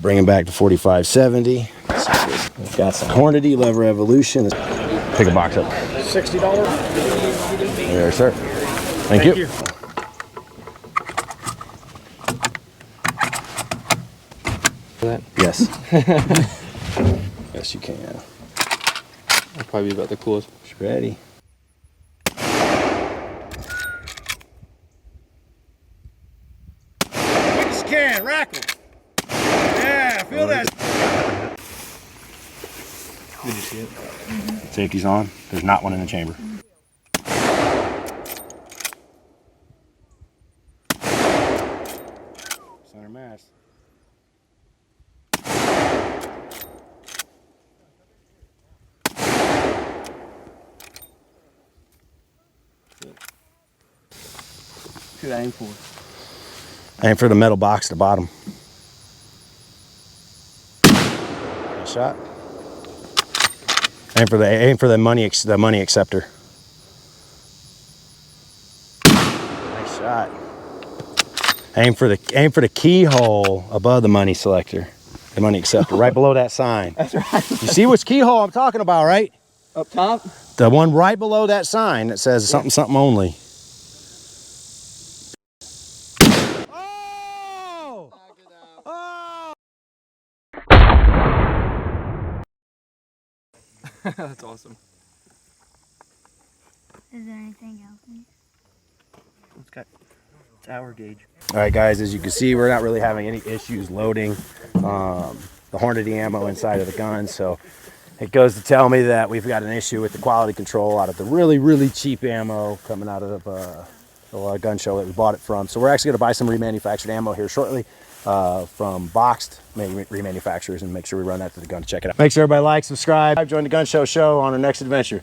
Bring them back to 4570. We've got some Hornady LEVERevolution. Pick a box up. $60. There, sir. Thank you. Yes. Yes, you can. That'll probably be about the coolest. It's ready. Quick as can, rackle. Yeah, feel that. Did you see it? Safety's on. There's not one in the chamber. Center mass. Should I aim for? Aim for the metal box at the bottom. Nice shot. Aim for the money acceptor. Nice shot. Aim for the keyhole above the money selector, the money acceptor, right below that sign. That's right. You see which keyhole I'm talking about, right? Up top? The one right below that sign that says something something only. Oh! Oh! That's awesome. Is there anything else? It's our gauge. All right, guys, as you can see, we're not really having any issues loading the Hornady ammo inside of the gun. So it goes to tell me that we've got an issue with the quality control out of the really, really cheap ammo coming out of the gun show that we bought it from. So we're actually going to buy some remanufactured ammo here shortly from boxed remanufacturers and make sure we run that to the gun to check it out. Make sure everybody likes, subscribe, join the Gun Show on our next adventure.